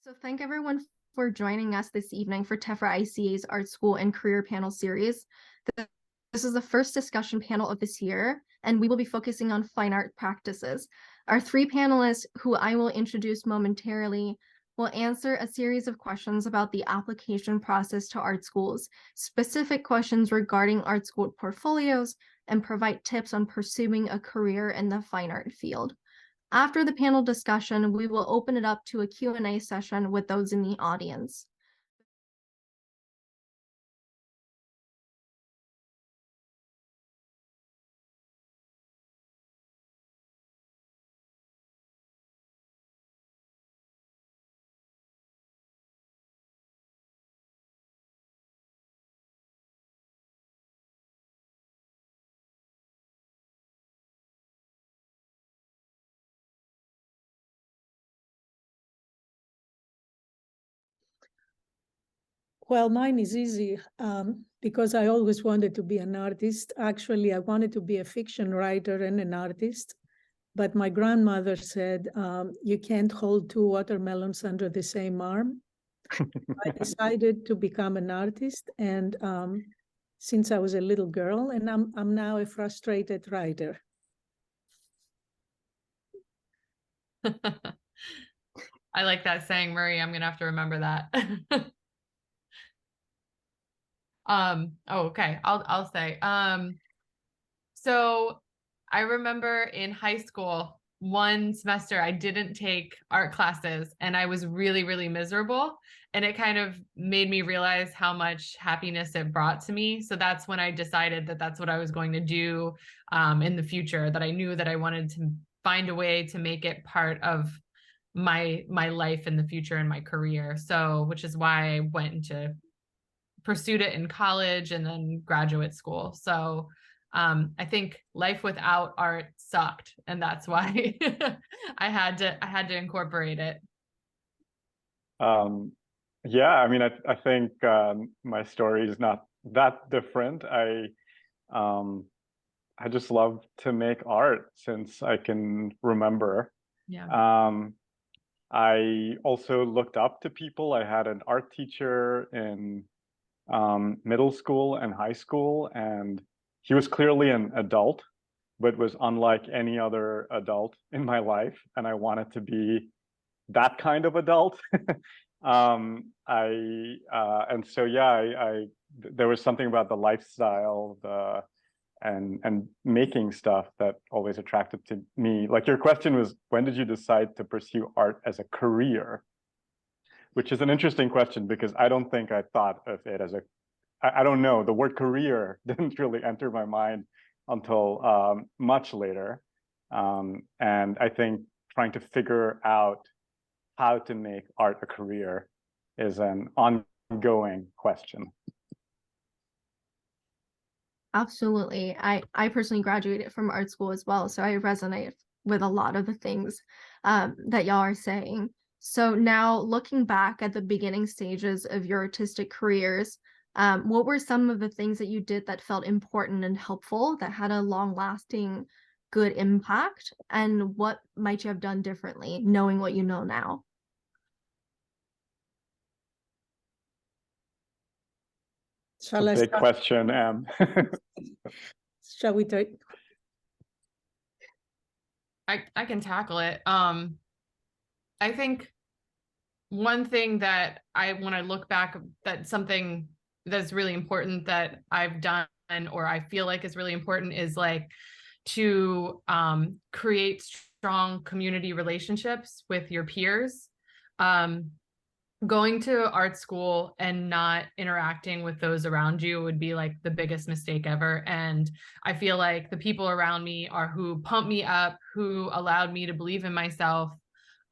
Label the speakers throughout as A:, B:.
A: So thank everyone for joining us this evening for Tefra ICA's Art School and Career Panel Series. This is the first discussion panel of this year, and we will be focusing on fine art practices. Our three panelists, who I will introduce momentarily, will answer a series of questions about the application process to art schools, specific questions regarding art school portfolios, and provide tips on pursuing a career in the fine art field. After the panel discussion, we will open it up to a Q&A session with those in the audience.
B: Well, mine is easy because I always wanted to be an artist. Actually, I wanted to be a fiction writer and an artist. But my grandmother said, you can't hold two watermelons under the same arm. I decided to become an artist. And since I was a little girl, and I'm now a frustrated writer.
C: I like that saying, Marie. I'm going to have to remember that. Okay. I'll say, so I remember in high school, one semester I didn't take art classes and I was really, really miserable. And it kind of made me realize how much happiness it brought to me. So that's when I decided that that's what I was going to do in the future, that I knew that I wanted to find a way to make it part of my life in the future and my career. So, which is why I went into pursued it in college and then graduate school. So I think life without art sucked, and that's why I had to incorporate it.
D: Yeah, I mean, I think my story is not that different. I just love to make art since I can remember.
C: Yeah.
D: I also looked up to people. I had an art teacher in middle school and high school, and he was clearly an adult, but was unlike any other adult in my life, and I wanted to be that kind of adult. And so yeah, there was something about the lifestyle, and making stuff that always attracted to me. Like, your question was, when did you decide to pursue art as a career? Which is an interesting question, because I don't think I thought of it as I don't know, the word career didn't really enter my mind until much later. And I think trying to figure out how to make art a career is an ongoing question.
A: Absolutely. I personally graduated from art school as well, so I resonate with a lot of the things that y'all are saying. So now, looking back at the beginning stages of your artistic careers, what were some of the things that you did that felt important and helpful, that had a long-lasting good impact? And what might you have done differently, knowing what you know now?
B: Shall I
D: Big
B: start?
D: question, Em.
B: Shall we take?
C: I can tackle it. I think one thing that when I look back, that's something that's really important that I've done, or I feel like is really important, is like to create strong community relationships with your peers. Going to art school and not interacting with those around you would be like the biggest mistake ever. And I feel like the people around me are who pumped me up, who allowed me to believe in myself.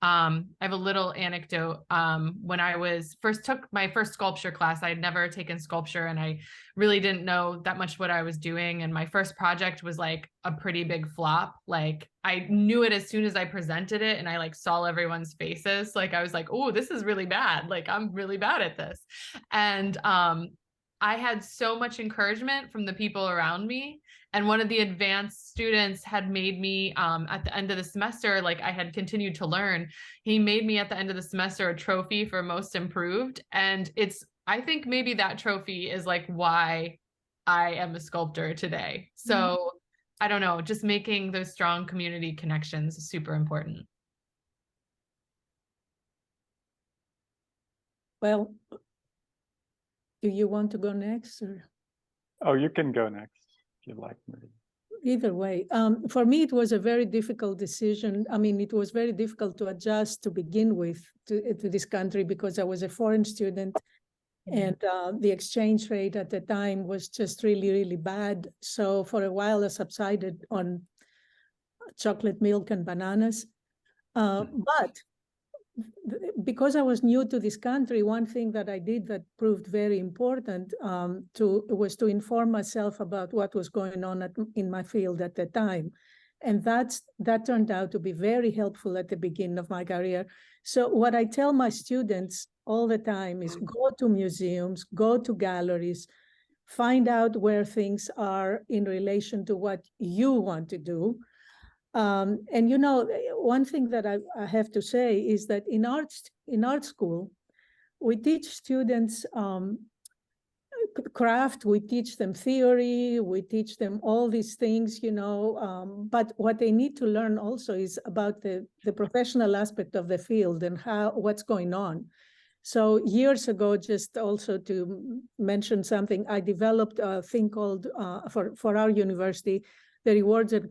C: I have a little anecdote. When I took my first sculpture class, I had never taken sculpture and I really didn't know that much what I was doing. And my first project was like a pretty big flop. Like, I knew it as soon as I presented it, and I like saw everyone's faces. Like, I was like, oh, this is really bad. Like, I'm really bad at this. And I had so much encouragement from the people around me. And one of the advanced students had made me at the end of the semester, like I had continued to learn. He made me at the end of the semester a trophy for most improved. And I think maybe that trophy is like why I am a sculptor today. So I don't know, just making those strong community connections is super important.
B: Well, do you want to go next or?
D: Oh, you can go next if you'd like, Maria.
B: Either way, for me, it was a very difficult decision. I mean, it was very difficult to adjust to begin with to this country because I was a foreign student and the exchange rate at the time was just really, really bad. So for a while, I subsided on chocolate milk and bananas. But because I was new to this country, one thing that I did that proved very important was to inform myself about what was going on in my field at the time. And that turned out to be very helpful at the beginning of my career. So what I tell my students all the time is go to museums, go to galleries, find out where things are in relation to what you want to do. And you know, one thing that I have to say is that in art school, we teach students craft, we teach them theory, we teach them all these things, you know, but what they need to learn also is about the professional aspect of the field and what's going on. So years ago, just also to mention something, I developed a thing called, for our university, the rewards and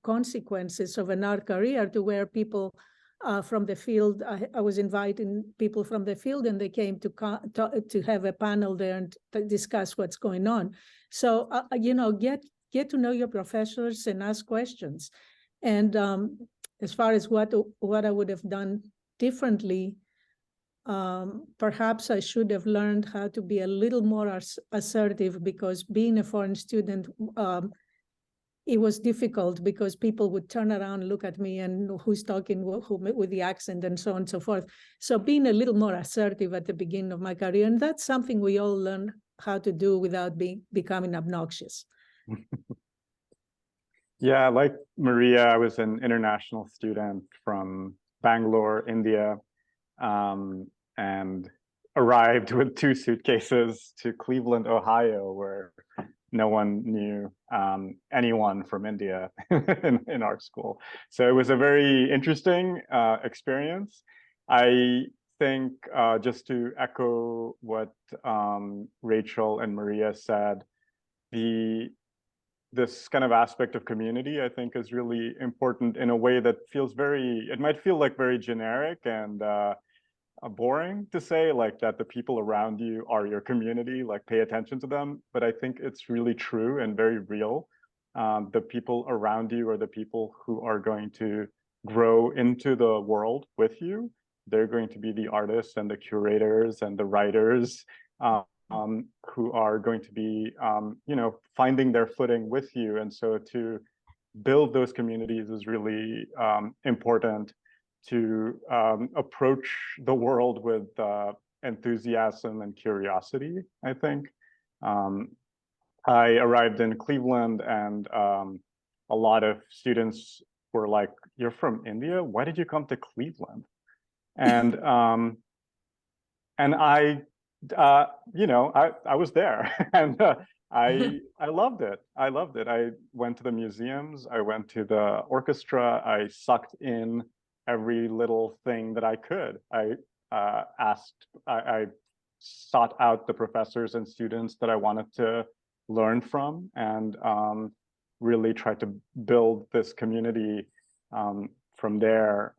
B: consequences of an art career, to where people from the field, I was inviting people from the field and they came to have a panel there and to discuss what's going on. So, you know, get to know your professors and ask questions. And as far as what I would have done differently, perhaps I should have learned how to be a little more assertive, because being a foreign student, it was difficult because people would turn around, look at me, and who's talking, who with the accent, and so on and so forth. So being a little more assertive at the beginning of my career, and that's something we all learn how to do without becoming obnoxious.
D: Yeah, like Maria, I was an international student from Bangalore, India, and arrived with 2 suitcases to Cleveland, Ohio, where no one knew anyone from India in art school. So it was a very interesting experience. I think just to echo what Rachel and Maria said, this kind of aspect of community, I think, is really important in a way that feels it might feel like very generic and boring to say, like that the people around you are your community, like pay attention to them. But I think it's really true and very real. The people around you are the people who are going to grow into the world with you. They're going to be the artists and the curators and the writers who are going to be, you know, finding their footing with you. And so to build those communities is really important, to approach the world with enthusiasm and curiosity, I think. I arrived in Cleveland and a lot of students were like, "You're from India? Why did you come to Cleveland?" And I, you know, I was there and I loved it. I loved it. I went to the museums, I went to the orchestra, I sucked in every little thing that I could. I sought out the professors and students that I wanted to learn from, and really tried to build this community from there.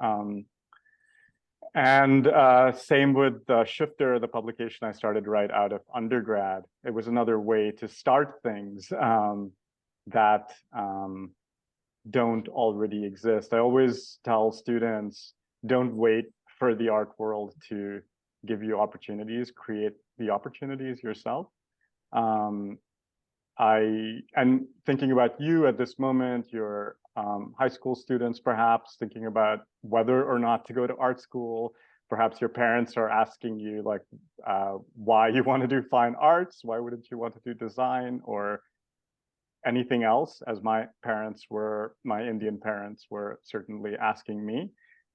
D: And same with Shifter, the publication I started right out of undergrad. It was another way to start things that don't already exist. I always tell students, don't wait for the art world to give you opportunities, create the opportunities yourself. And thinking about you at this moment, you're high school students perhaps thinking about whether or not to go to art school. perhaps your parents are asking you like why you want to do fine arts, why wouldn't you want to do design or anything else, as my Indian parents were certainly asking me.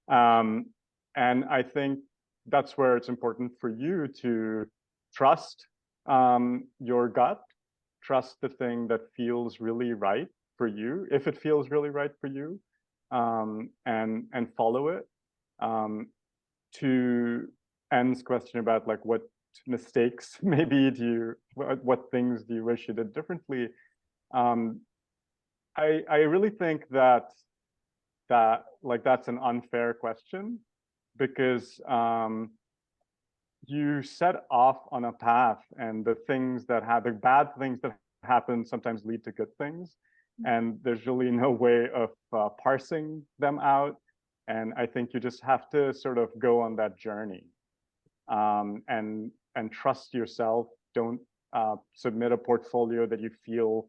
D: And I think that's where it's important for you to trust your gut, trust the thing that feels really right for you, if it feels really right for you, and follow it. To N's question about like what mistakes maybe what things do you wish you did differently? I really think that like that's an unfair question, because you set off on a path, and the bad things that happen sometimes lead to good things, and there's really no way of parsing them out. And I think you just have to sort of go on that journey, and trust yourself. Don't submit a portfolio that you feel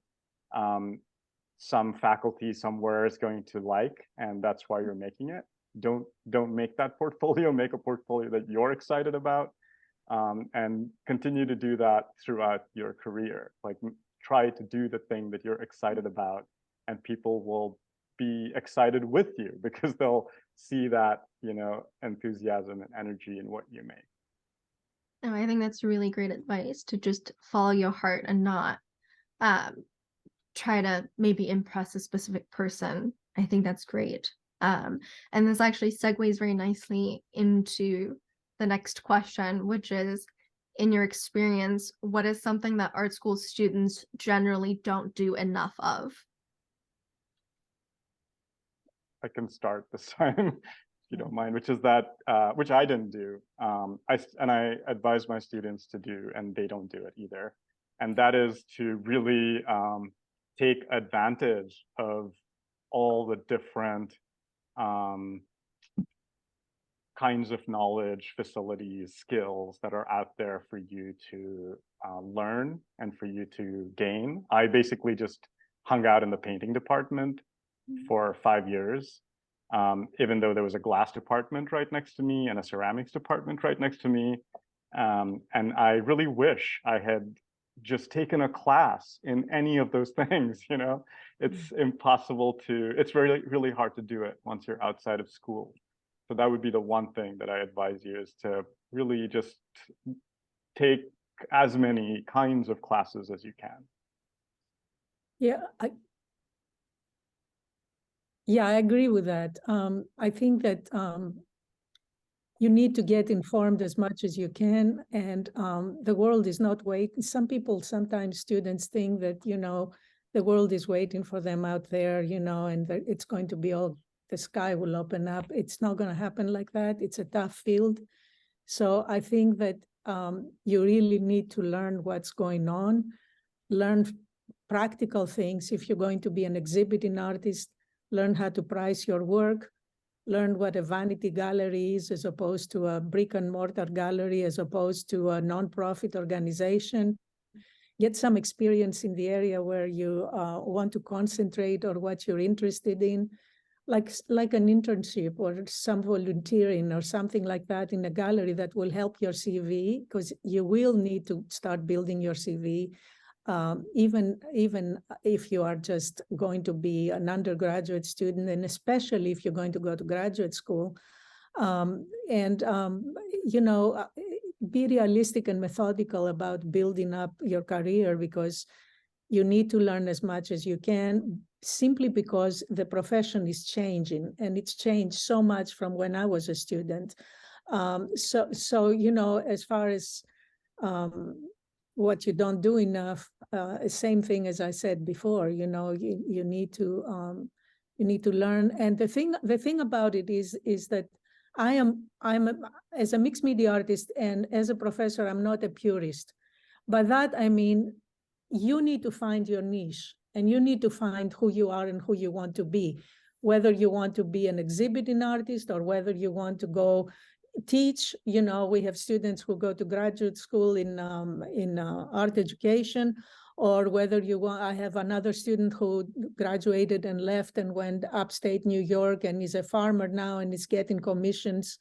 D: some faculty somewhere is going to like, and that's why you're making it. Don't make that portfolio. Make a portfolio that you're excited about, and continue to do that throughout your career. Like, try to do the thing that you're excited about, and people will be excited with you because they'll see that, enthusiasm and energy in what you make.
A: Oh, I think that's really great advice, to just follow your heart and not try to maybe impress a specific person. I think that's great. And this actually segues very nicely into the next question, which is, in your experience, what is something that art school students generally don't do enough of?
D: I can start this time, if you don't mind, which is that, which I didn't do. I advise my students to do, and they don't do it either. And that is to really take advantage of all the different kinds of knowledge, facilities, skills that are out there for you to learn and for you to gain. I basically just hung out in the painting department for 5 years, even though there was a glass department right next to me and a ceramics department right next to me. And I really wish I had just taken a class in any of those things. It's impossible it's really, really hard to do it once you're outside of school. So that would be the one thing that I advise you, is to really just take as many kinds of classes as you can.
B: I agree with that. I think that you need to get informed as much as you can, and the world is not waiting. Sometimes students think that, the world is waiting for them out there, and that it's going to be the sky will open up. It's not going to happen like that. It's a tough field. So I think that you really need to learn what's going on, learn practical things. If you're going to be an exhibiting artist, learn how to price your work, learn what a vanity gallery is as opposed to a brick and mortar gallery, as opposed to a nonprofit organization. Get some experience in the area where you want to concentrate or what you're interested in, like an internship or some volunteering or something like that in a gallery that will help your CV, because you will need to start building your CV. Even if you are just going to be an undergraduate student, and especially if you're going to go to graduate school, be realistic and methodical about building up your career, because you need to learn as much as you can, simply because the profession is changing, and it's changed so much from when I was a student. So as far as what you don't do enough, same thing as I said before. You need to learn. And the thing about it is that I'm as a mixed media artist and as a professor, I'm not a purist. By that I mean, you need to find your niche, and you need to find who you are and who you want to be, whether you want to be an exhibiting artist or whether you want to go teach. We have students who go to graduate school in art education, or whether you want. I have another student who graduated and left and went upstate New York and is a farmer now and is getting commissions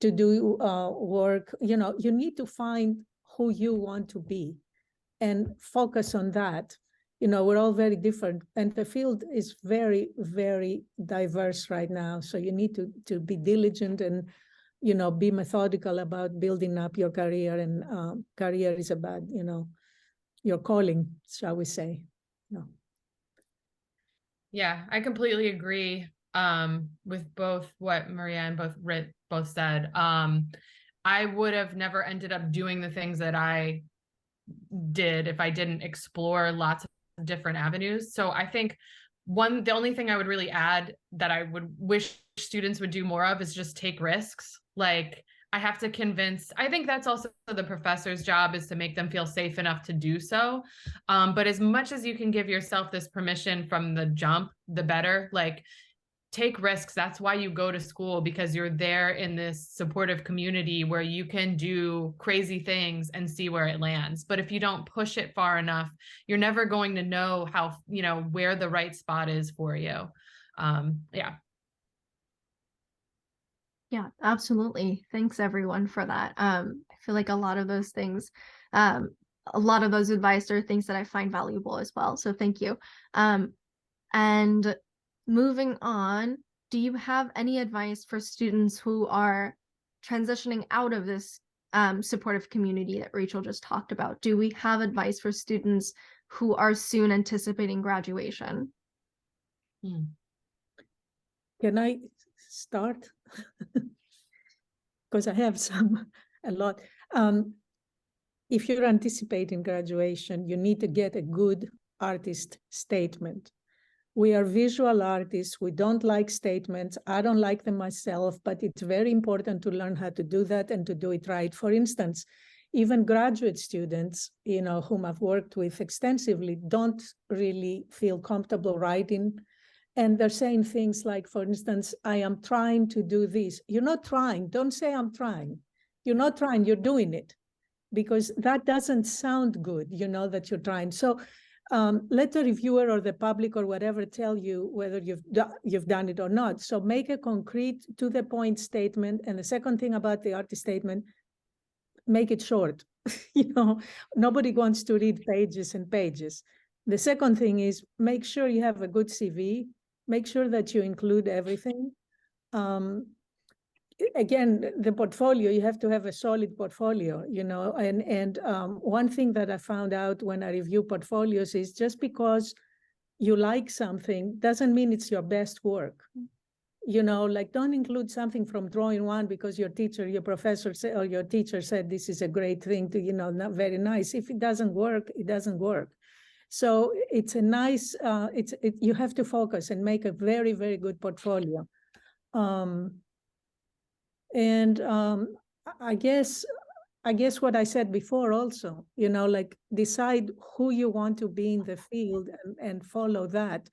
B: to do work. You know, you need to find who you want to be and focus on that. You know, we're all very different, and the field is very, very diverse right now. So you need to be diligent and, you know, be methodical about building up your career. And career is about, you know, your calling, shall we say. No.
C: Yeah, I completely agree with both what Maria and both said. I would have never ended up doing the things that I did if I didn't explore lots of different avenues. So I think the only thing I would really add that I would wish students would do more of is just take risks. Like, I have to convince, I think that's also the professor's job, is to make them feel safe enough to do so. But as much as you can give yourself this permission from the jump, the better. Like, take risks. That's why you go to school, because you're there in this supportive community where you can do crazy things and see where it lands. But if you don't push it far enough, you're never going to know how, you know, where the right spot is for you. Yeah.
A: Yeah, absolutely. Thanks everyone for that. I feel like a lot of those things, a lot of those advice are things that I find valuable as well. So thank you. And moving on, do you have any advice for students who are transitioning out of this supportive community that Rachel just talked about? Do we have advice for students who are soon anticipating graduation?
B: Can I start? Because I have a lot. If you're anticipating graduation, you need to get a good artist statement. We are visual artists. We don't like statements. I don't like them myself, but it's very important to learn how to do that and to do it right. For instance, even graduate students, you know, whom I've worked with extensively, don't really feel comfortable writing. And they're saying things like, for instance, I am trying to do this. You're not trying. Don't say I'm trying. You're not trying. You're doing it, because that doesn't sound good, you know, that you're trying. So let the reviewer or the public or whatever tell you whether you've done it or not. So make a concrete, to the point statement. And the second thing about the artist statement, make it short. You know, nobody wants to read pages and pages. The second thing is, make sure you have a good CV. Make sure that you include everything. Again, the portfolio, you have to have a solid portfolio, you know, and one thing that I found out when I review portfolios is, just because you like something doesn't mean it's your best work. You know, like, don't include something from drawing one because your teacher, your professor said, or your teacher said this is a great thing to, you know, not very nice. If it doesn't work, it doesn't work. So it's a nice, you have to focus and make a very, very good portfolio. I guess what I said before also, you know, like, decide who you want to be in the field and follow that.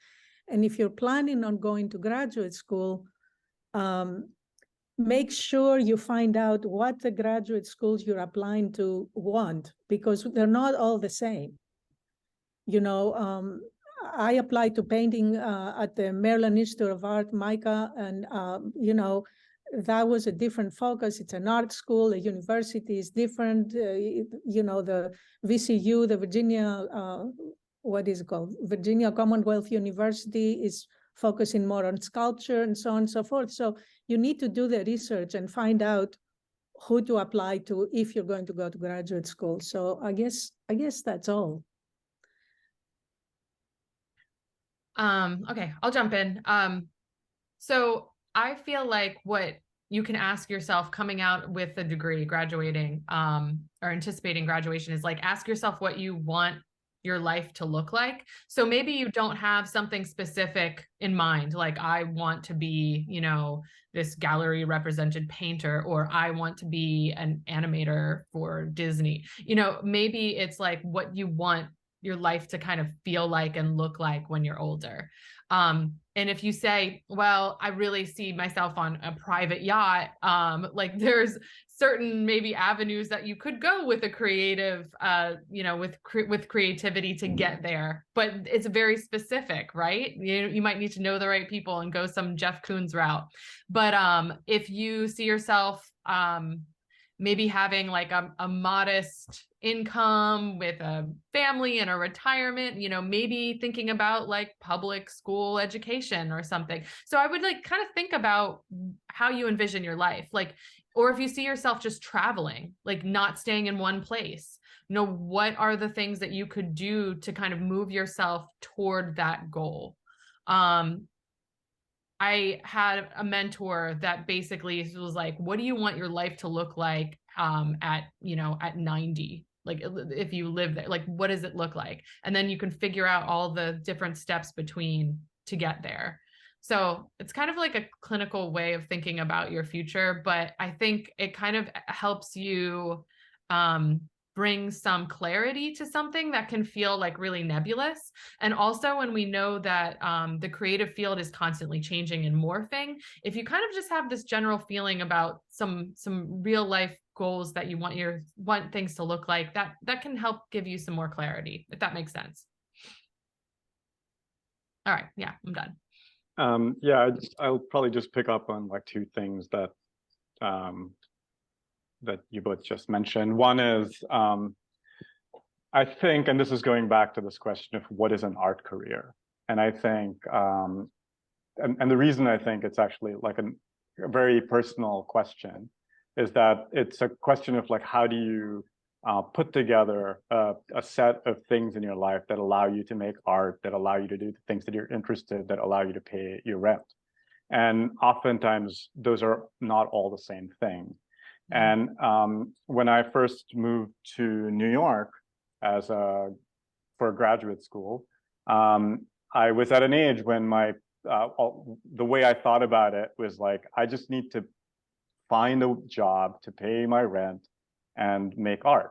B: And if you're planning on going to graduate school, make sure you find out what the graduate schools you're applying to want, because they're not all the same. You know, I applied to painting at the Maryland Institute of Art, MICA, and, you know, that was a different focus. It's an art school. The university is different. You know, the VCU, the Virginia, what is it called? Virginia Commonwealth University is focusing more on sculpture and so on and so forth. So you need to do the research and find out who to apply to if you're going to go to graduate school. So I guess that's all.
C: Okay, I'll jump in. So I feel like what you can ask yourself coming out with a degree, graduating, or anticipating graduation, is like, ask yourself what you want your life to look like. So maybe you don't have something specific in mind, like, I want to be, you know, this gallery represented painter, or I want to be an animator for Disney. You know, maybe it's like what you want your life to kind of feel like and look like when you're older. And if you say, well, I really see myself on a private yacht, like there's certain maybe avenues that you could go with a creative, with creativity to get there, but it's very specific, right? You might need to know the right people and go some Jeff Koons route. But if you see yourself maybe having like a modest income with a family and a retirement, maybe thinking about like public school education or something. So I would like kind of think about how you envision your life, like, or if you see yourself just traveling, like not staying in one place, what are the things that you could do to kind of move yourself toward that goal? I had a mentor that basically was like, what do you want your life to look like at 90? Like if you live there, like what does it look like? And then you can figure out all the different steps between to get there. So it's kind of like a clinical way of thinking about your future, but I think it kind of helps you bring some clarity to something that can feel like really nebulous. And also when we know that the creative field is constantly changing and morphing, if you kind of just have this general feeling about some real life goals that you want things to look like, that can help give you some more clarity, if that makes sense. All right, yeah, I'm done.
D: Yeah, I'll probably just pick up on like two things that that you both just mentioned. One is, I think, and this is going back to this question of what is an art career? And I think, and the reason I think it's actually like a very personal question is that it's a question of like, how do you put together a set of things in your life that allow you to make art, that allow you to do the things that you're interested, that allow you to pay your rent. And oftentimes those are not all the same thing. And when I first moved to New York for graduate school, I was at an age when the way I thought about it was like, I just need to find a job to pay my rent and make art.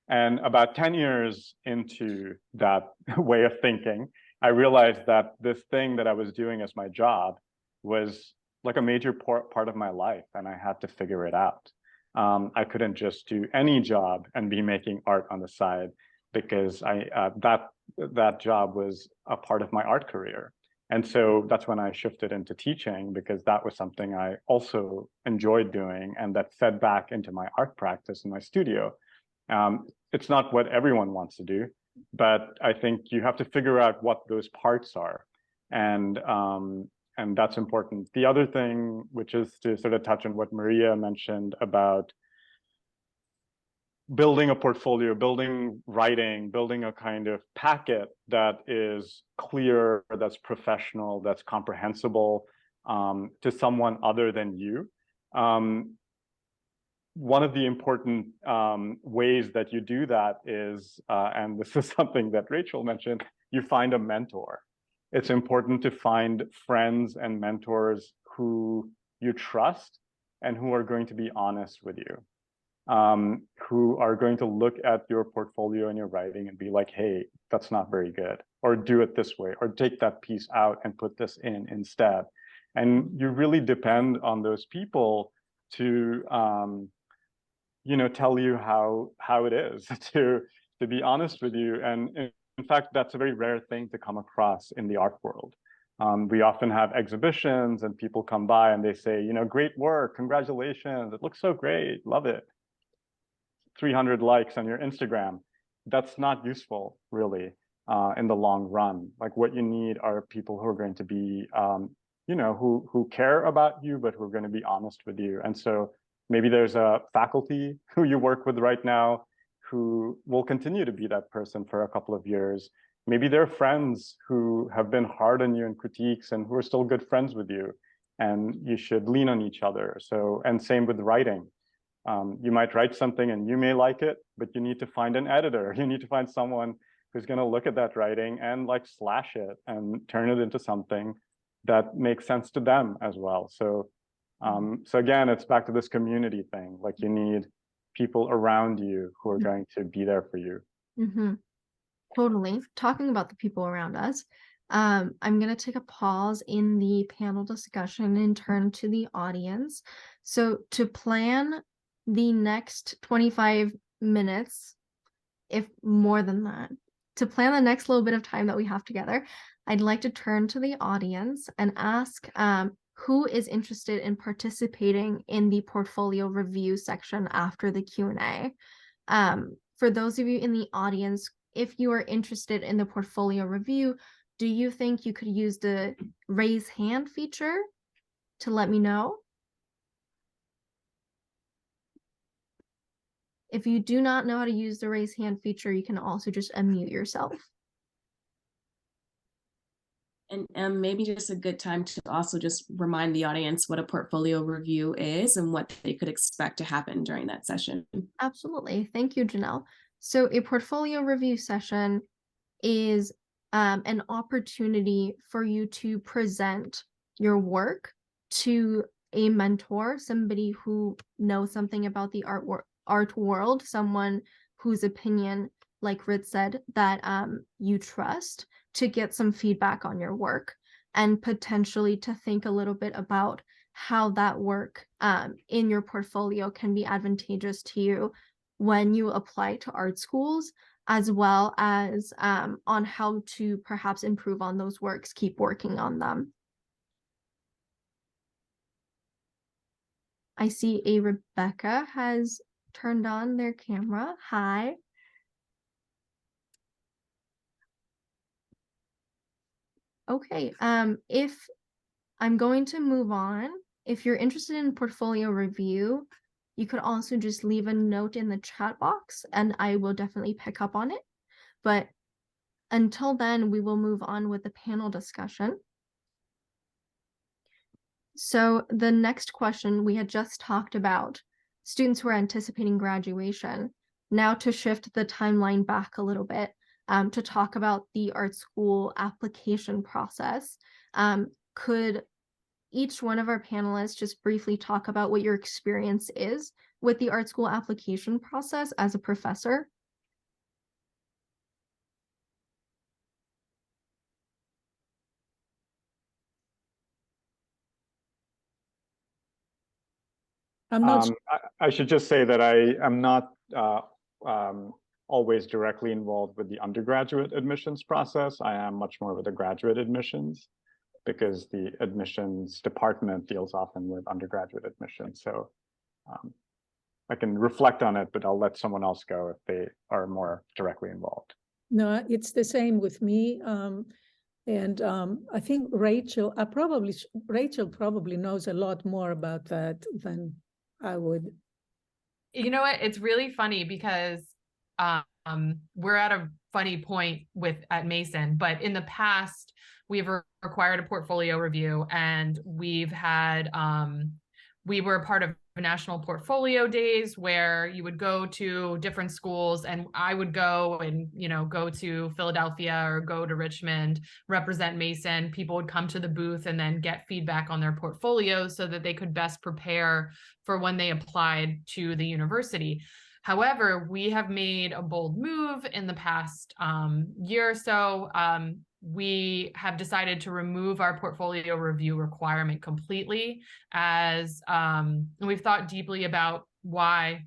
D: And about 10 years into that way of thinking, I realized that this thing that I was doing as my job was like a major part of my life, and I had to figure it out. I couldn't just do any job and be making art on the side, because that job was a part of my art career. And so that's when I shifted into teaching, because that was something I also enjoyed doing, and that fed back into my art practice in my studio. It's not what everyone wants to do, but I think you have to figure out what those parts are. And that's important. The other thing, which is to sort of touch on what Maria mentioned about building a portfolio, building writing, building a kind of packet that is clear, that's professional, that's comprehensible to someone other than you. One of the important ways that you do that is, and this is something that Rachel mentioned, you find a mentor. It's important to find friends and mentors who you trust and who are going to be honest with you, who are going to look at your portfolio and your writing and be like, hey, that's not very good, or do it this way, or take that piece out and put this in instead. And you really depend on those people to tell you how it is, to be honest with you. And in fact, that's a very rare thing to come across in the art world. We often have exhibitions and people come by and they say, great work, congratulations, it looks so great, love it. 300 likes on your Instagram. That's not useful, really, in the long run. Like, what you need are people who are going to be, who care about you, but who are going to be honest with you. And so maybe there's a faculty who you work with right now who will continue to be that person for a couple of years. Maybe there are friends who have been hard on you in critiques and who are still good friends with you, and you should lean on each other. So, and same with writing. You might write something and you may like it, but you need to find an editor. You need to find someone who's going to look at that writing and like slash it and turn it into something that makes sense to them as well. So, so again, it's back to this community thing. Like, you need people around you who are going to be there for you.
A: Mm-hmm. Totally. Talking about the people around us, I'm going to take a pause in the panel discussion and turn to the audience. So to plan the next 25 minutes, if more than that, to plan the next little bit of time that we have together, I'd like to turn to the audience and ask who is interested in participating in the portfolio review section after the Q&A. For those of you in the audience, if you are interested in the portfolio review, do you think you could use the raise hand feature to let me know? If you do not know how to use the raise hand feature, you can also just unmute yourself.
E: And maybe just a good time to also just remind the audience what a portfolio review is and what they could expect to happen during that session.
A: Absolutely. Thank you, Janelle. So a portfolio review session is an opportunity for you to present your work to a mentor, somebody who knows something about the art world, someone whose opinion, like Rit said, that you trust, to get some feedback on your work and potentially to think a little bit about how that work in your portfolio can be advantageous to you when you apply to art schools, as well as on how to perhaps improve on those works, keep working on them. I see a Rebecca has turned on their camera. Hi. Okay, if I'm going to move on, if you're interested in portfolio review, you could also just leave a note in the chat box and I will definitely pick up on it. But until then, we will move on with the panel discussion. So the next question, we had just talked about students who are anticipating graduation. Now to shift the timeline back a little bit, to talk about the art school application process. Could each one of our panelists just briefly talk about what your experience is with the art school application process as a professor?
B: I'm not
D: I should just say that I am not always directly involved with the undergraduate admissions process. I am much more with the graduate admissions because the admissions department deals often with undergraduate admissions. So I can reflect on it, but I'll let someone else go if they are more directly involved.
B: No, it's the same with me. I think Rachel probably knows a lot more about that than I would.
C: You know what? It's really funny because we're at a funny point at Mason, but in the past, we've required a portfolio review and we've had, we were a part of national portfolio days where you would go to different schools and I would go and, go to Philadelphia or go to Richmond, represent Mason. People would come to the booth and then get feedback on their portfolios so that they could best prepare for when they applied to the university. However, we have made a bold move in the past year or so. We have decided to remove our portfolio review requirement completely as we've thought deeply about why.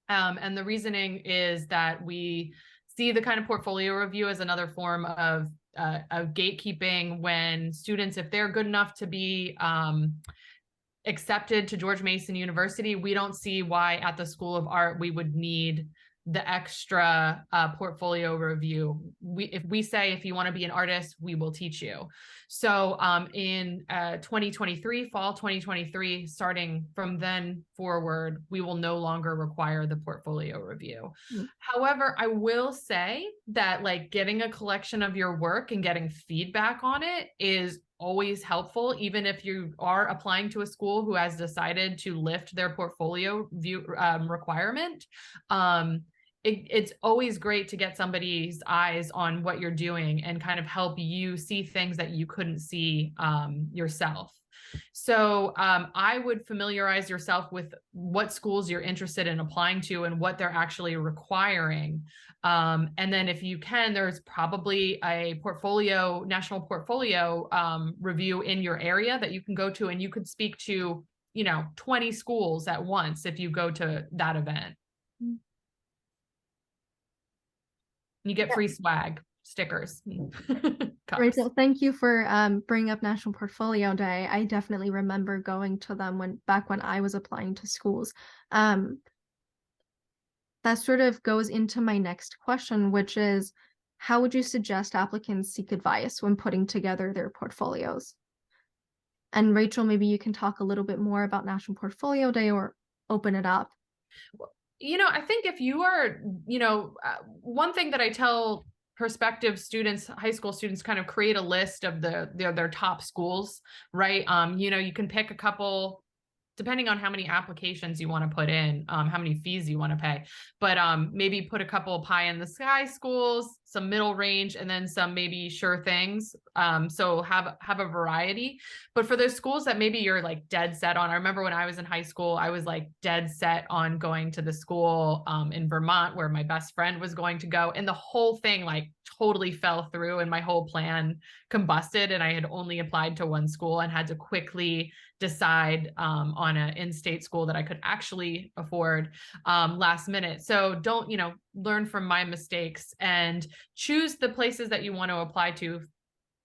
C: And the reasoning is that we see the kind of portfolio review as another form of gatekeeping when students, if they're good enough to be accepted to George Mason University, we don't see why at the School of Art we would need the extra portfolio review. If we say, if you want to be an artist, we will teach you. So in 2023, fall 2023, starting from then forward, we will no longer require the portfolio review. Mm-hmm. However, I will say that getting a collection of your work and getting feedback on it is always helpful, even if you are applying to a school who has decided to lift their portfolio view requirement. It's always great to get somebody's eyes on what you're doing and kind of help you see things that you couldn't see yourself. So I would familiarize yourself with what schools you're interested in applying to and what they're actually requiring. And then if you can, there's probably a national portfolio review in your area that you can go to, and you could speak to, 20 schools at once if you go to that event. You get free swag, stickers, cups.
A: Rachel, thank you for bringing up National Portfolio Day. I definitely remember going to them back when I was applying to schools. That sort of goes into my next question, which is, how would you suggest applicants seek advice when putting together their portfolios? And Rachel, maybe you can talk a little bit more about National Portfolio Day or open it up.
C: I think if you are, one thing that I tell prospective students, high school students, kind of create a list of their top schools, right? You can pick a couple, depending on how many applications you want to put in, how many fees you want to pay, but maybe put a couple pie in the sky schools, some middle range, and then some maybe sure things. So have a variety. But for those schools that maybe you're like dead set on, I remember when I was in high school, I was like dead set on going to the school in Vermont where my best friend was going to go, and the whole thing like totally fell through, and my whole plan combusted, and I had only applied to one school and had to quickly decide on an in-state school that I could actually afford last minute. So don't, learn from my mistakes and choose the places that you want to apply to,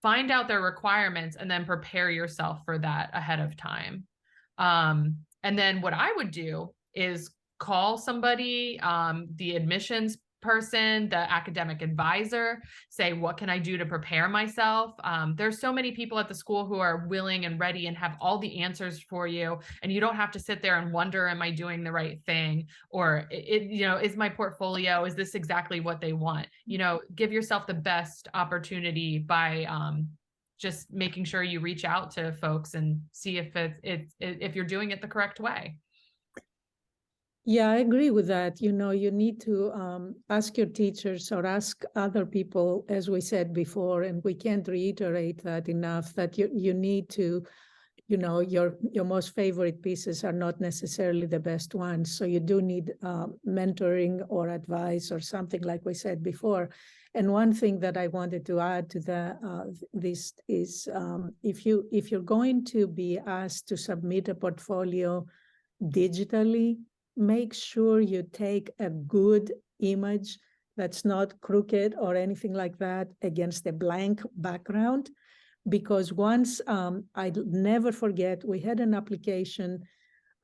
C: find out their requirements, and then prepare yourself for that ahead of time. And then what I would do is call somebody, the admissions person, the academic advisor, say, what can I do to prepare myself? There's so many people at the school who are willing and ready and have all the answers for you. And you don't have to sit there and wonder, am I doing the right thing? Or is my portfolio, is this exactly what they want? Give yourself the best opportunity by just making sure you reach out to folks and see if you're doing it the correct way.
B: Yeah, I agree with that. You need to ask your teachers or ask other people, as we said before, and we can't reiterate that enough, that you need to, your most favorite pieces are not necessarily the best ones. So you do need mentoring or advice or something like we said before. And one thing that I wanted to add to this is if you're going to be asked to submit a portfolio digitally, make sure you take a good image that's not crooked or anything like that against a blank background. Because once, I'll never forget, we had an application,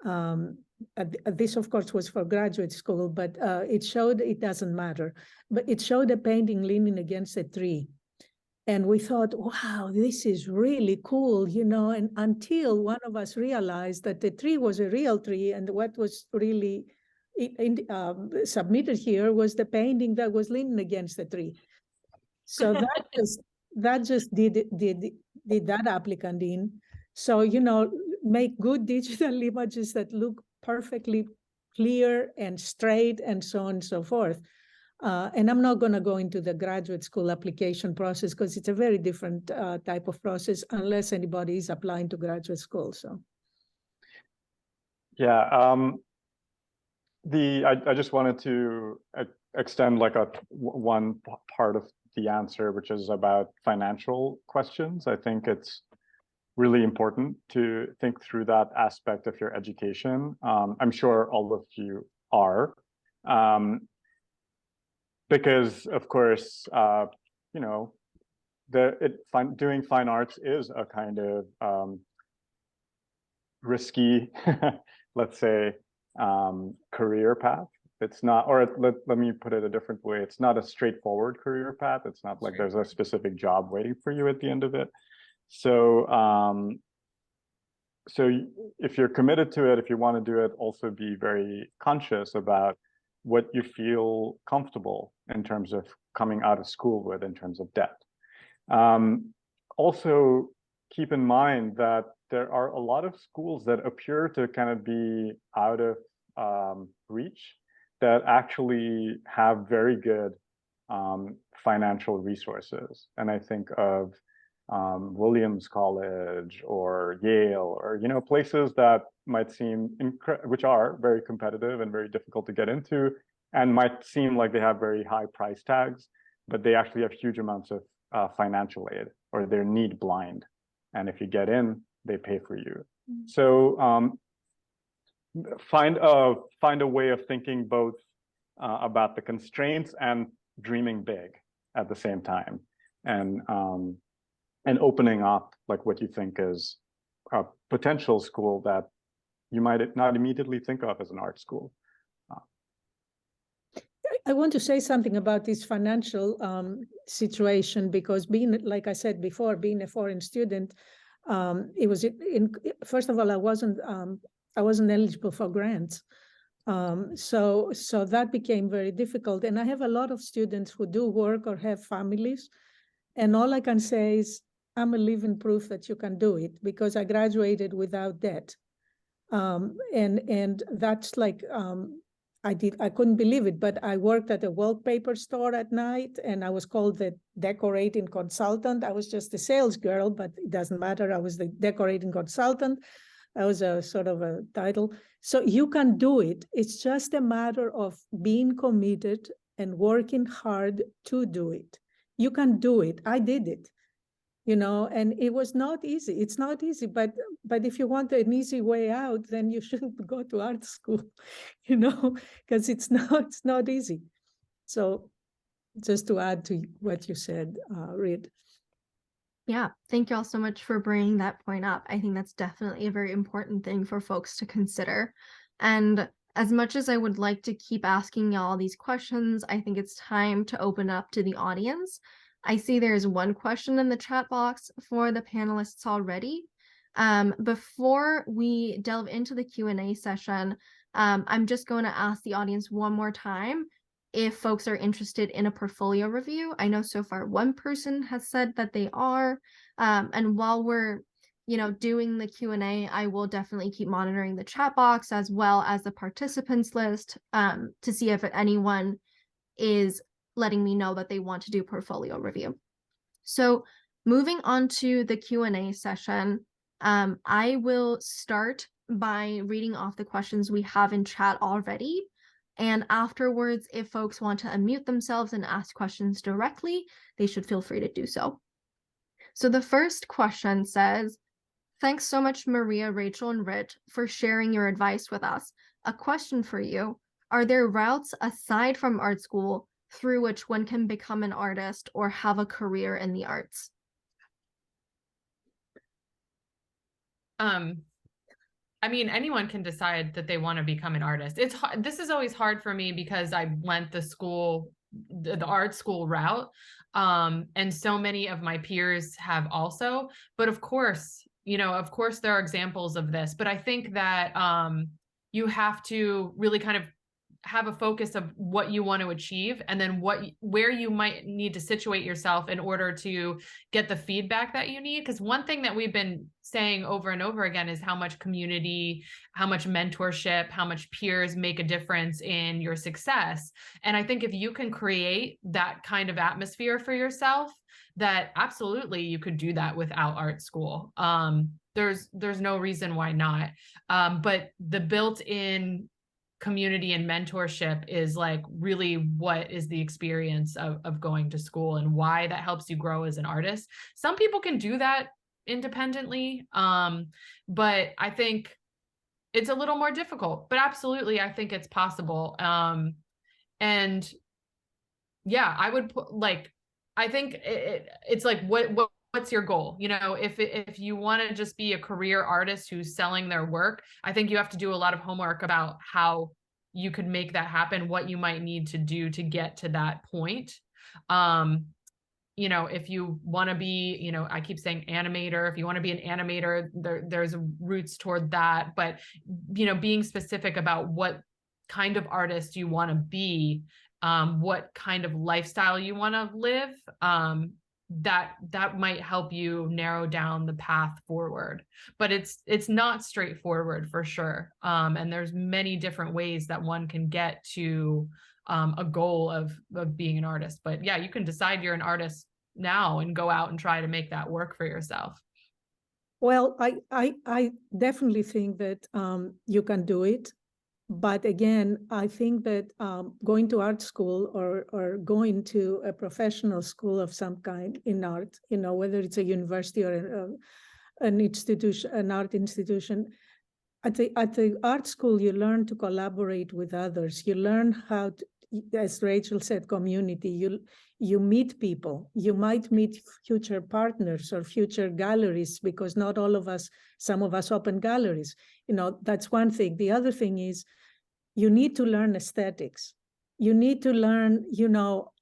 B: this of course was for graduate school, but it showed, it doesn't matter, but it showed a painting leaning against a tree. And we thought, wow, this is really cool, and until one of us realized that the tree was a real tree, and what was really submitted here was the painting that was leaning against the tree. So that just did that applicant in. So, make good digital images that look perfectly clear and straight and so on and so forth. And I'm not going to go into the graduate school application process because it's a very different type of process unless anybody is applying to graduate school. So,
D: yeah, I just wanted to extend like one part of the answer, which is about financial questions. I think it's really important to think through that aspect of your education. I'm sure all of you are. Because of course, doing fine arts is a kind of risky, let's say, career path. It's not, or let me put it a different way. It's not a straightforward career path. It's not like there's a specific job waiting for you at the end of it. So, if you're committed to it, if you want to do it, also be very conscious about what you feel comfortable in terms of coming out of school with, in terms of debt. Also, keep in mind that there are a lot of schools that appear to kind of be out of reach that actually have very good financial resources. And I think of Williams College or Yale, or, you know, places that might seem, which are very competitive and very difficult to get into, and might seem like they have very high price tags, but they actually have huge amounts of financial aid, or they're need blind. And if you get in, they pay for you. So find a way of thinking both about the constraints and dreaming big at the same time, and opening up like what you think is a potential school that you might not immediately think of as an art school.
B: I want to say something about this financial situation, because being, like I said before, being a foreign student, it was first of all, I wasn't eligible for grants. So that became very difficult. And I have a lot of students who do work or have families. And all I can say is I'm a living proof that you can do it, because I graduated without debt. And that's like, I couldn't believe it, but I worked at a wallpaper store at night, and I was called the decorating consultant. I was just a sales girl, but it doesn't matter. I was the decorating consultant. That was a sort of a title. So you can do it. It's just a matter of being committed and working hard to do it. You can do it. I did it, you know, and it was not easy. It's not easy, but if you want an easy way out, then you shouldn't go to art school, you know, because it's not easy. So just to add to what you said, Reed.
A: Yeah, thank you all so much for bringing that point up. I think that's definitely a very important thing for folks to consider. And as much as I would like to keep asking y'all these questions, I think it's time to open up to the audience. I see there's one question in the chat box for the panelists already. Before we delve into the Q&A session, I'm just going to ask the audience one more time if folks are interested in a portfolio review. I know so far one person has said that they are. And while we're, you know, doing the Q&A, I will definitely keep monitoring the chat box as well as the participants list to see if anyone is letting me know that they want to do portfolio review. So moving on to the Q&A session, I will start by reading off the questions we have in chat already. And afterwards, if folks want to unmute themselves and ask questions directly, they should feel free to do so. So the first question says, thanks so much, Maria, Rachel, and Rich, for sharing your advice with us. A question for you. Are there routes aside from art school through which one can become an artist or have a career in the arts?
C: I mean, anyone can decide that they want to become an artist. It's hard. This is always hard for me because I went the art school route. And so many of my peers have also, but of course, you know, of course there are examples of this, but I think that you have to really kind of have a focus of what you want to achieve, and then where you might need to situate yourself in order to get the feedback that you need. Because one thing that we've been saying over and over again is how much community, how much mentorship, how much peers make a difference in your success. And I think if you can create that kind of atmosphere for yourself, that absolutely you could do that without art school. There's no reason why not. But the built-in community and mentorship is like really what is the experience of going to school and why that helps you grow as an artist. Some people can do that independently, but I think it's a little more difficult, but absolutely I think it's possible. And yeah, I would put like, I think it's like what's your goal? You know, if you want to just be a career artist who's selling their work, I think you have to do a lot of homework about how you could make that happen, what you might need to do to get to that point. You know, if you want to be, you know, I keep saying animator, if you want to be an animator, there's roots toward that, but, you know, being specific about what kind of artist you want to be, what kind of lifestyle you want to live, that might help you narrow down the path forward. But it's not straightforward for sure. And there's many different ways that one can get to a goal of being an artist. But yeah, you can decide you're an artist now and go out and try to make that work for yourself?
B: Well, I definitely think that you can do it. But again, I think that going to art school or going to a professional school of some kind in art, whether it's a university or an institution, an art institution, at the art school, you learn to collaborate with others. You learn how to, as Rachel said, community. You meet people. You might meet future partners or future galleries, because not all of us, some of us open galleries. That's one thing. The other thing is, you need to learn aesthetics. You need to learn,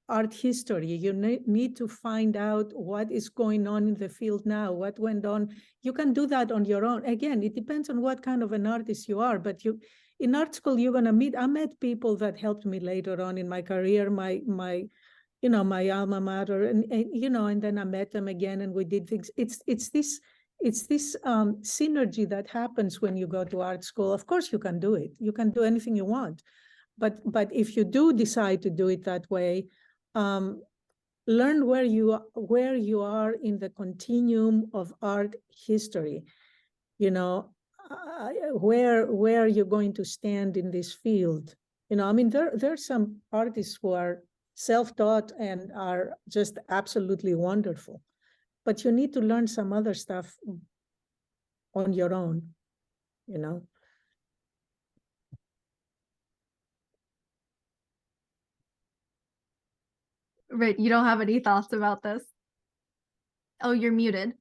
B: art history. You need to find out what is going on in the field now, what went on. You can do that on your own. Again, it depends on what kind of an artist you are, but in art school, you're gonna meet, I met people that helped me later on in my career, my alma mater, and then I met them again and we did things. It's this synergy that happens when you go to art school. Of course, you can do it. You can do anything you want. But if you do decide to do it that way, learn where you are in the continuum of art history. Where you're going to stand in this field. There's some artists who are self-taught and are just absolutely wonderful. But you need to learn some other stuff on your own,
A: Right, you don't have any thoughts about this? Oh, you're muted.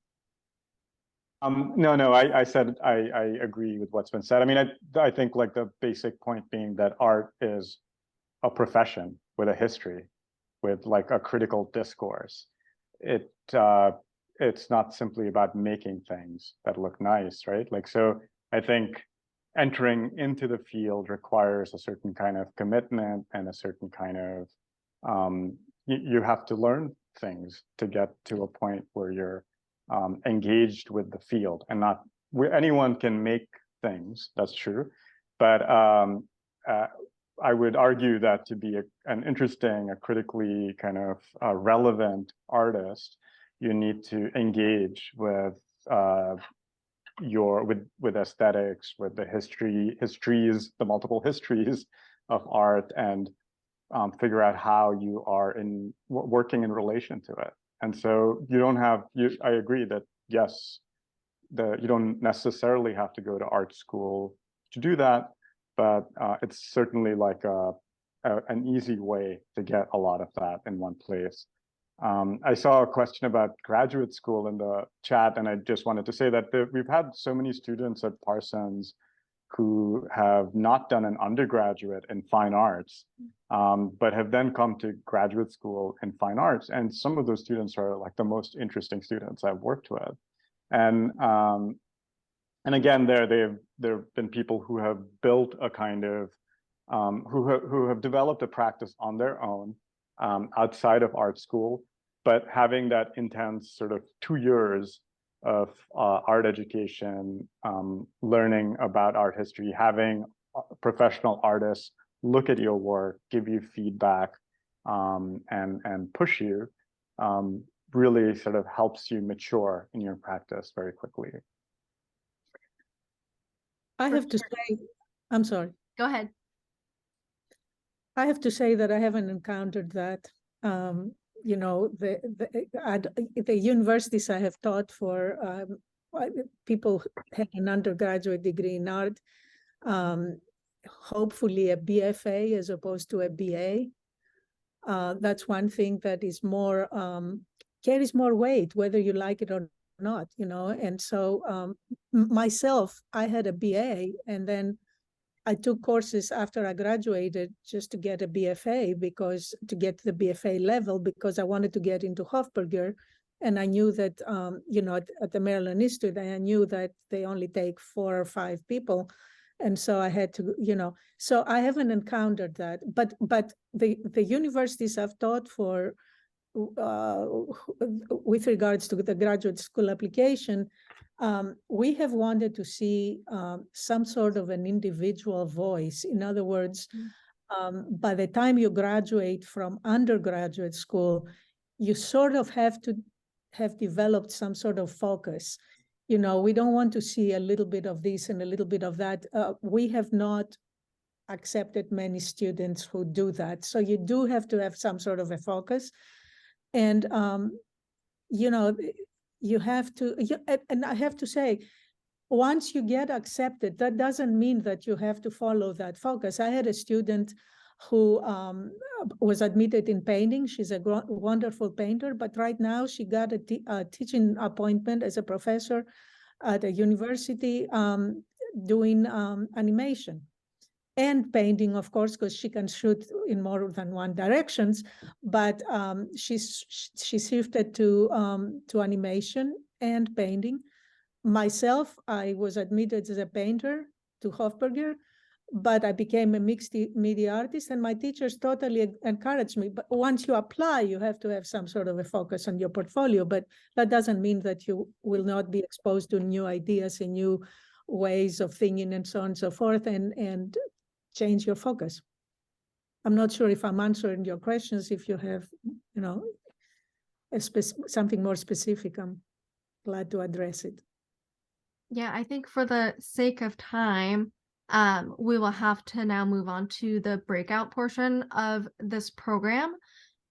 D: No, I said I agree with what's been said. I mean, I think like the basic point being that art is a profession with a history, with like a critical discourse. It's not simply about making things that look nice, right? Like, so I think entering into the field requires a certain kind of commitment and a certain kind of you have to learn things to get to a point where you're engaged with the field, and not anyone can make things. That's true, but I would argue that to be an interesting, a critically kind of relevant artist, you need to engage with with aesthetics, with the histories, the multiple histories of art, and figure out how you are working in relation to it. And so you don't have, I agree that yes, you don't necessarily have to go to art school to do that, but it's certainly like an easy way to get a lot of that in one place. I saw a question about graduate school in the chat, and I just wanted to say that we've had so many students at Parsons who have not done an undergraduate in fine arts, but have then come to graduate school in fine arts. And some of those students are like the most interesting students I've worked with. And again, there have been people who have built a kind of, who have developed a practice on their own outside of art school, but having that intense sort of 2 years of art education, learning about art history, having professional artists look at your work, give you feedback, and push you, really sort of helps you mature in your practice very quickly.
B: I have to say, I'm sorry.
A: Go ahead.
B: I have to say that I haven't encountered that. The universities I have taught for, people had an undergraduate degree in art, hopefully a BFA as opposed to a BA. That's one thing that is more, carries more weight, whether you like it or not, and so myself, I had a BA, and then I took courses after I graduated just to get a BFA, to get to the BFA level, because I wanted to get into Hofburger. And I knew that, at the Maryland Institute, I knew that they only take 4 or 5 people. And so I had to, so I haven't encountered that. But the universities I've taught for, with regards to the graduate school application, we have wanted to see some sort of an individual voice. In other words, by the time you graduate from undergraduate school, you sort of have to have developed some sort of focus. You know, we don't want to see a little bit of this and a little bit of that. We have not accepted many students who do that. So you do have to have some sort of a focus. And, you know, you have to, and I have to say, once you get accepted, that doesn't mean that you have to follow that focus. I had a student who was admitted in painting. She's a wonderful painter, but right now she got a teaching appointment as a professor at a university doing animation and painting, of course, because she can shoot in more than one directions. But she shifted to animation and painting. Myself, I was admitted as a painter to Hofberger, but I became a mixed media artist, and my teachers totally encouraged me. But once you apply, you have to have some sort of a focus on your portfolio, but that doesn't mean that you will not be exposed to new ideas and new ways of thinking and so on and so forth, and change your focus. I'm not sure if I'm answering your questions. If you have, you know, something more specific, I'm glad to address it.
A: Yeah, I think for the sake of time, we will have to now move on to the breakout portion of this program.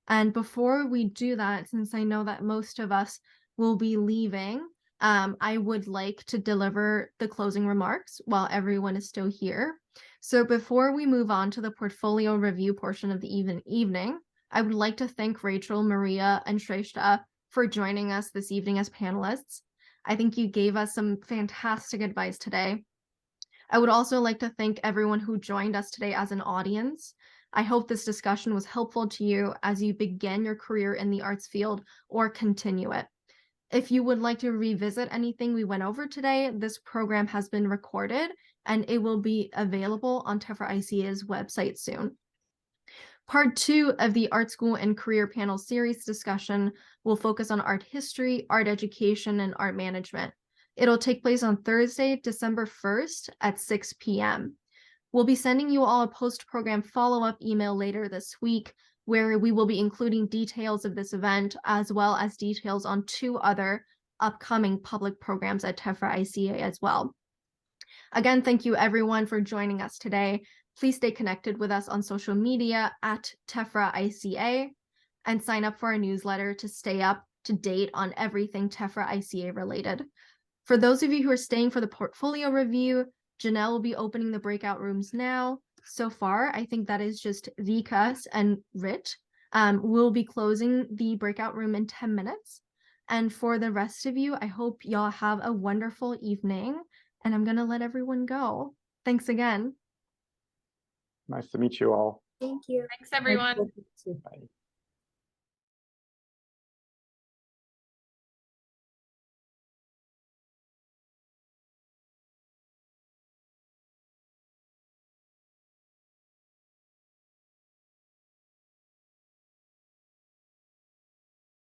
A: And before we do that, since I know that most of us will be leaving, I would like to deliver the closing remarks while everyone is still here. So before we move on to the portfolio review portion of the evening, I would like to thank Rachel, Maria, and Shrestha for joining us this evening as panelists. I think you gave us some fantastic advice today. I would also like to thank everyone who joined us today as an audience. I hope this discussion was helpful to you as you begin your career in the arts field or continue it. If you would like to revisit anything we went over today, this program has been recorded and it will be available on Tefra ICA's website soon. Part 2 of the Art School and Career Panel Series discussion will focus on art history, art education, and art management. It'll take place on Thursday, December 1st at 6 p.m. We'll be sending you all a post-program follow-up email later this week, where we will be including details of this event, as well as details on 2 other upcoming public programs at Tefra ICA as well. Again, thank you everyone for joining us today. Please stay connected with us on social media at Tefra ICA and sign up for our newsletter to stay up to date on everything Tefra ICA related. For those of you who are staying for the portfolio review, Janelle will be opening the breakout rooms now. So far, I think that is just Vikas and Rit. We'll be closing the breakout room in 10 minutes. And for the rest of you, I hope y'all have a wonderful evening. And I'm going to let everyone go. Thanks again.
D: Nice to meet you all.
A: Thank you.
C: Thanks, everyone.
B: Bye.
D: Bye.